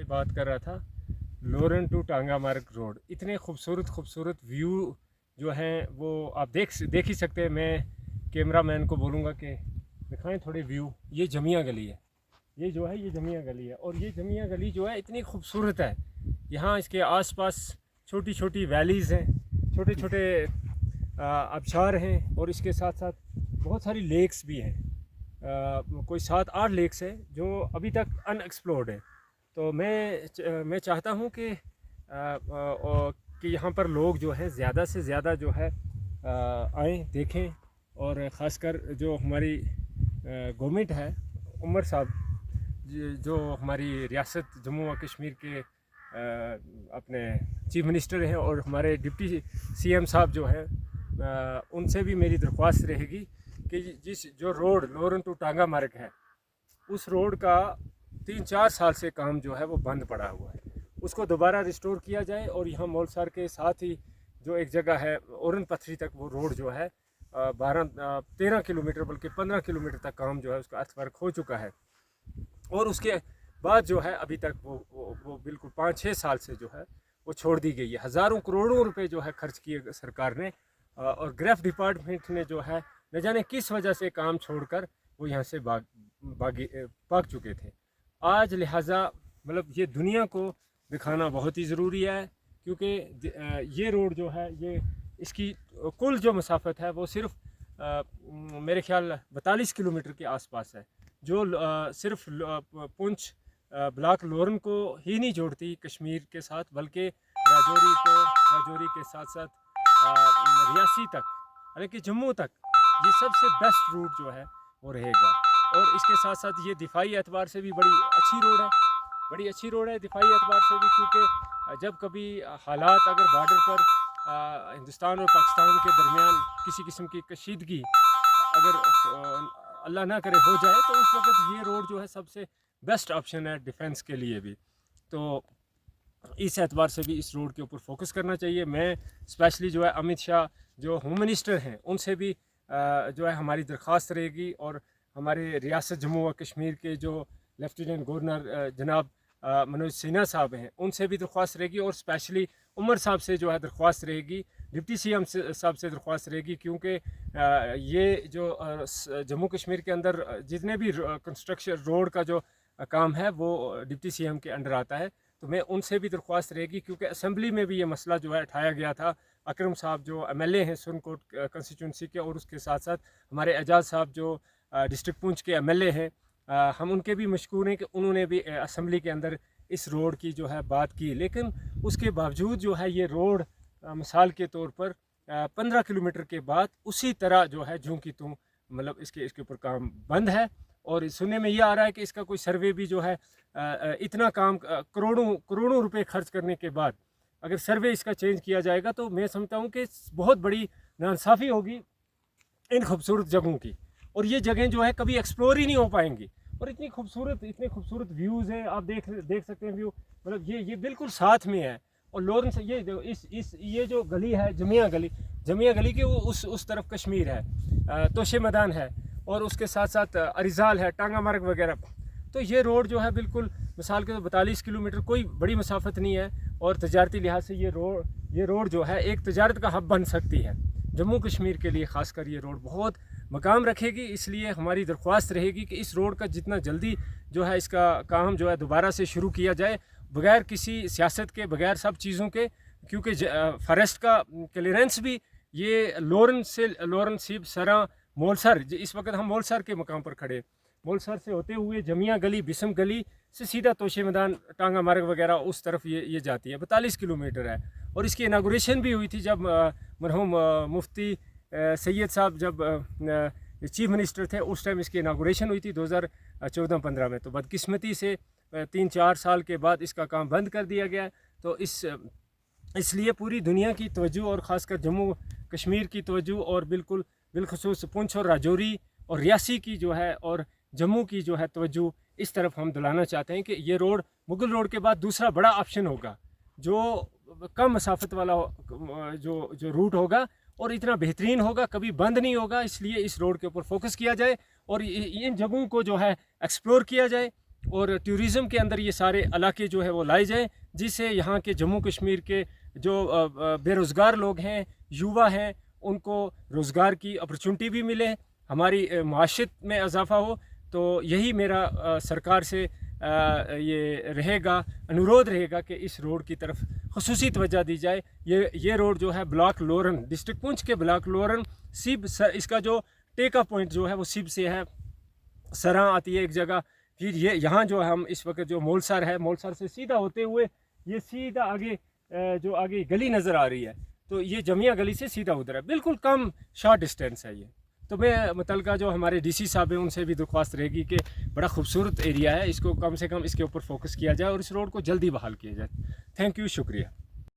बात कर रहा था लोरन टू टांगा मार्ग रोड। इतने खूबसूरत खूबसूरत व्यू जो हैं वो आप देख ही सकते हैं। मैं कैमरामैन को बोलूँगा कि दिखाएं थोड़े व्यू। ये जमिया गली है, ये जो है ये जमिया गली है, और ये जमिया गली जो है इतनी खूबसूरत है। यहाँ इसके आसपास छोटी छोटी वैलीज़ हैं, छोटे छोटे आबशार हैं, और इसके साथ साथ बहुत सारी लेक्स भी हैं। कोई 7-8 लेक्स हैं जो अभी तक अनएक्सप्लोर्ड है। तो मैं चाहता हूँ कि यहाँ पर लोग जो है ज़्यादा से ज़्यादा जो है आएँ, देखें। और ख़ासकर जो हमारी गवर्नमेंट है, उमर साहब जो हमारी रियासत जम्मू व कश्मीर के अपने चीफ मिनिस्टर हैं, और हमारे डिप्टी सीएम साहब जो हैं, उनसे भी मेरी दरख्वास्त रहेगी कि जिस जो रोड लोरन टू टांगा मार्ग है, उस रोड का 3-4 साल से काम जो है वो बंद पड़ा हुआ है, उसको दोबारा रिस्टोर किया जाए। और यहाँ मोलसार के साथ ही जो एक जगह है औरन पथरी तक, वो रोड जो है 13 किलोमीटर बल्कि 15 किलोमीटर तक काम जो है उसका अर्थवर्क हो चुका है। और उसके बाद जो है अभी तक वो बिल्कुल 5-6 साल से जो है वो छोड़ दी गई है। हज़ारों करोड़ों रुपए जो है खर्च किए सरकार ने, और ग्रेफ डिपार्टमेंट ने जो है न जाने किस वजह से काम छोड़कर वो यहाँ से भाग चुके थे। आज लिहाजा मतलब ये दुनिया को दिखाना बहुत ही ज़रूरी है, क्योंकि ये रोड जो है ये इसकी कुल जो मसाफत है वो सिर्फ मेरे ख्याल 42 किलोमीटर के आसपास है, जो सिर्फ पुंछ ब्लॉक लोरन को ही नहीं जोड़ती कश्मीर के साथ, बल्कि राजौरी के साथ साथ रियासी तक, यानी कि जम्मू तक ये सबसे बेस्ट रूट जो है वो रहेगा। और इसके साथ साथ ये दिफाई एतबार से भी बड़ी अच्छी रोड है दिफाई एतबार से भी, क्योंकि जब कभी हालात अगर बॉर्डर पर हिंदुस्तान और पाकिस्तान के दरमियान किसी किस्म की कशीदगी अगर अल्लाह ना करे हो जाए, तो उस वक्त ये रोड जो है सबसे बेस्ट ऑप्शन है डिफेंस के लिए भी। तो इस एतबार से भी इस रोड के ऊपर फोकस करना चाहिए। मैं स्पेशली जो है अमित शाह जो होम मिनिस्टर हैं, उनसे भी जो है हमारी दरख्वास्त रहेगी, और हमारे रियासत जम्मू व कश्मीर के जो लेफ्टिनेंट गवर्नर जनाब मनोज सिन्हा साहब हैं, उनसे भी दरख्वास्त रहेगी, और स्पेशली उमर साहब से जो है दरख्वास्त रहेगी, डिप्टी सीएम साहब से दरख्वास्त रहेगी, क्योंकि ये जो जम्मू कश्मीर के अंदर जितने भी कंस्ट्रक्शन रोड का जो काम है वो डिप्टी सीएम के अंडर आता है। तो मैं उनसे भी दरख्वास्त रहेगी, क्योंकि असम्बली में भी ये मसला जो है उठाया गया था। अकरम साहब जो एमएलए हैं सुरनकोट कंस्टिट्यूंसी के, और उसके साथ साथ हमारे एजाज साहब जो डिस्ट्रिक्ट पुंछ के एमएलए हैं, हम उनके भी मशकूर हैं कि उन्होंने भी असम्बली के अंदर इस रोड की जो है बात की। लेकिन उसके बावजूद जो है ये रोड मिसाल के तौर पर 15 किलोमीटर के बाद उसी तरह जो है जूं की तूं, मतलब इसके ऊपर काम बंद है। और सुनने में ये आ रहा है कि इसका कोई सर्वे भी जो है इतना काम करोड़ों रुपए खर्च करने के बाद अगर सर्वे इसका चेंज किया जाएगा, तो मैं समझता हूँ कि बहुत बड़ी नाइंसाफ़ी होगी इन खूबसूरत जगहों की, और ये जगहें जो है कभी एक्सप्लोर ही नहीं हो पाएंगी। और इतने खूबसूरत व्यूज़ हैं, आप देख सकते हैं व्यू, मतलब ये बिल्कुल साथ में है। और लोरन से ये जो गली है जमिया गली की उस तरफ कश्मीर है, तोशे मैदान है, और उसके साथ साथ अरिजाल है, टांगा मार्ग वगैरह। तो ये रोड जो है बिल्कुल मिसाल के 42 किलोमीटर कोई बड़ी मसाफत नहीं है, और तजारती लिहाज से ये रोड जो है एक तजारत का हब बन सकती है जम्मू कश्मीर के लिए। ख़ासकर ये रोड बहुत मकाम रखेगी, इसलिए हमारी दरख्वास्त रहेगी कि इस रोड का जितना जल्दी जो है इसका काम जो है दोबारा से शुरू किया जाए, बगैर किसी सियासत के, बगैर सब चीज़ों के, क्योंकि फॉरेस्ट का क्लियरेंस भी ये लोरन सीब सरा मोलसर, इस वक्त हम मोलसर के मकाम पर खड़े, मोलसर से होते हुए जमिया गली, बिसम गली से सीधा तोशे मैदान, टांगा मार्ग वगैरह उस तरफ ये जाती है। 42 किलोमीटर है। और इसकी इनागुरेशन भी हुई थी जब मरहूम मुफ्ती सैयद साहब जब चीफ मिनिस्टर थे, उस टाइम इसकी इनागुरेशन हुई थी 2014-15 में। तो बदकिस्मती से 3-4 साल के बाद इसका काम बंद कर दिया गया। तो इसलिए पूरी दुनिया की तवज्जो, और ख़ासकर जम्मू कश्मीर की तवज्जो, और बिलखुसूस पुंछ और राजौरी और रियासी की जो है, और जम्मू की जो है तवज्जो इस तरफ हम दिलाना चाहते हैं कि ये रोड मुगल रोड के बाद दूसरा बड़ा ऑप्शन होगा, जो कम मसाफत वाला जो रूट होगा, और इतना बेहतरीन होगा, कभी बंद नहीं होगा। इसलिए इस रोड के ऊपर फोकस किया जाए, और इन जगहों को जो है एक्सप्लोर किया जाए, और टूरिज़म के अंदर ये सारे इलाके जो है वो लाए जाएँ, जिससे यहाँ के जम्मू कश्मीर के जो बेरोज़गार लोग हैं, युवा हैं, उनको रोज़गार की अपॉर्चुनिटी भी मिले, हमारी माशियत में इजाफ़ा हो। तो यही मेरा सरकार से ये रहेगा, अनुरोध रहेगा कि इस रोड की तरफ ख़ुसूसी तवज्जो दी जाए। ये रोड जो है ब्लॉक लोरन, डिस्ट्रिक्ट पुंछ के ब्लॉक लोरन सिब इसका जो टेका पॉइंट जो है वो सिब से है, सरा आती है एक जगह, फिर ये यहाँ जो हम इस वक्त जो मोलसर है, मोलसर से सीधा होते हुए ये सीधा आगे जो आगे गली नज़र आ रही है, तो ये जमिया गली से सीधा उधर है, बिल्कुल कम शॉर्ट डिस्टेंस है ये। तो मैं मुतलका जो हमारे डीसी साहब हैं उनसे भी दरख्वास्त रहेगी कि बड़ा खूबसूरत एरिया है, इसको कम से कम इसके ऊपर फोकस किया जाए और इस रोड को जल्दी बहाल किया जाए। थैंक यू, शुक्रिया।